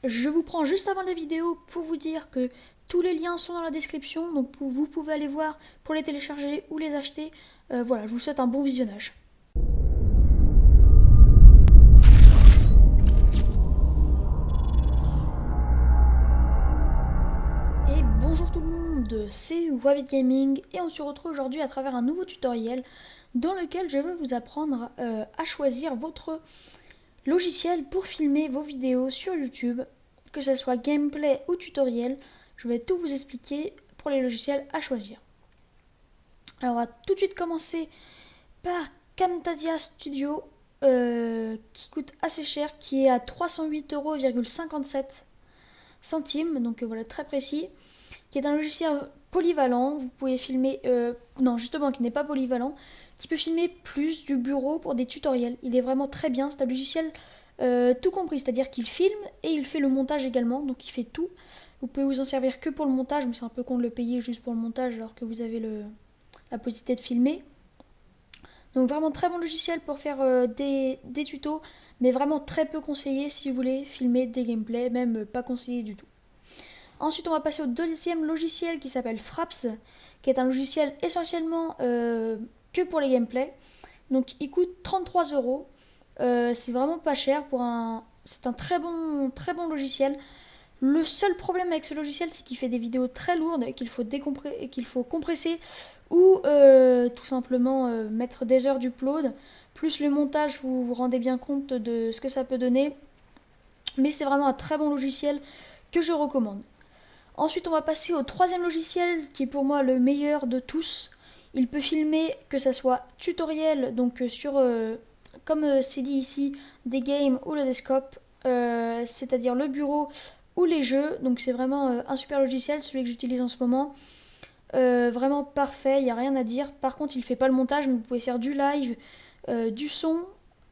Je vous prends juste avant la vidéo pour vous dire que tous les liens sont dans la description, donc vous pouvez aller voir pour les télécharger ou les acheter. Voilà, je vous souhaite un bon visionnage. Et bonjour tout le monde, c'est Wabbit Gaming et on se retrouve aujourd'hui à travers un nouveau tutoriel dans lequel je vais vous apprendre à choisir votre logiciel pour filmer vos vidéos sur YouTube, que ce soit gameplay ou tutoriel. Je vais tout vous expliquer pour les logiciels à choisir. Alors on va tout de suite commencer par Camtasia Studio qui coûte assez cher, qui est à 308,57 €, donc voilà, très précis, qui est un logiciel polyvalent. Vous pouvez filmer, non justement qui n'est pas polyvalent, qui peut filmer plus du bureau pour des tutoriels. Il est vraiment très bien, c'est un logiciel tout compris, c'est-à-dire qu'il filme et il fait le montage également, donc il fait tout. Vous pouvez vous en servir que pour le montage, mais c'est un peu con de le payer juste pour le montage alors que vous avez la possibilité de filmer. Donc vraiment très bon logiciel pour faire des tutos, mais vraiment très peu conseillé si vous voulez filmer des gameplays, même pas conseillé du tout. Ensuite on va passer au deuxième logiciel qui s'appelle Fraps, qui est un logiciel essentiellement que pour les gameplays. Donc il coûte 33 €. C'est vraiment pas cher pour c'est un très bon logiciel. Le seul problème avec ce logiciel, c'est qu'il fait des vidéos très lourdes et qu'il faut compresser ou tout simplement mettre des heures d'upload. Plus le montage, vous vous rendez bien compte de ce que ça peut donner. Mais c'est vraiment un très bon logiciel que je recommande. Ensuite, on va passer au troisième logiciel qui est pour moi le meilleur de tous. Il peut filmer, que ça soit tutoriel, donc sur, comme c'est dit ici, des games ou le desktop, c'est-à-dire le bureau ou les jeux. Donc c'est vraiment un super logiciel, celui que j'utilise en ce moment. Vraiment parfait, il n'y a rien à dire. Par contre, il ne fait pas le montage, mais vous pouvez faire du live, du son,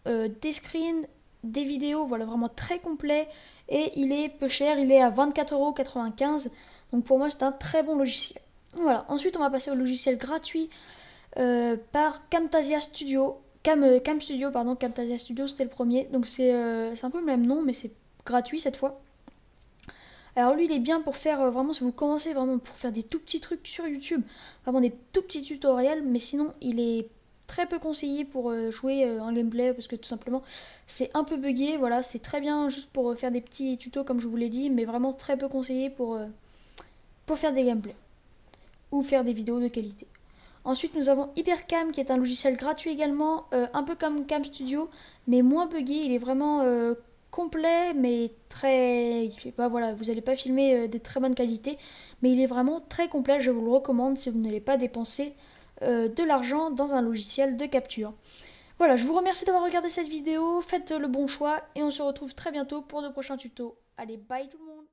des screens, des vidéos, voilà, vraiment très complet. Et il est peu cher, il est à 24,95 €. Donc pour moi, c'est un très bon logiciel. Voilà, ensuite on va passer au logiciel gratuit par Camtasia Studio. Cam Studio, pardon, Camtasia Studio c'était le premier. Donc c'est un peu le même nom, mais c'est gratuit cette fois. Alors lui il est bien pour faire vraiment, si vous commencez vraiment pour faire des tout petits trucs sur YouTube, vraiment des tout petits tutoriels, mais sinon il est très peu conseillé pour jouer en gameplay parce que tout simplement c'est un peu buggé. Voilà, c'est très bien juste pour faire des petits tutos comme je vous l'ai dit, mais vraiment très peu conseillé pour faire des gameplays ou faire des vidéos de qualité. Ensuite, nous avons Hypercam qui est un logiciel gratuit également, un peu comme Cam Studio, mais moins buggé. Il est vraiment complet, mais très. Il fait pas, voilà, vous n'allez pas filmer des très bonnes qualités, mais il est vraiment très complet. Je vous le recommande si vous n'allez pas dépenser de l'argent dans un logiciel de capture. Voilà, je vous remercie d'avoir regardé cette vidéo. Faites le bon choix et on se retrouve très bientôt pour de prochains tutos. Allez, bye tout le monde!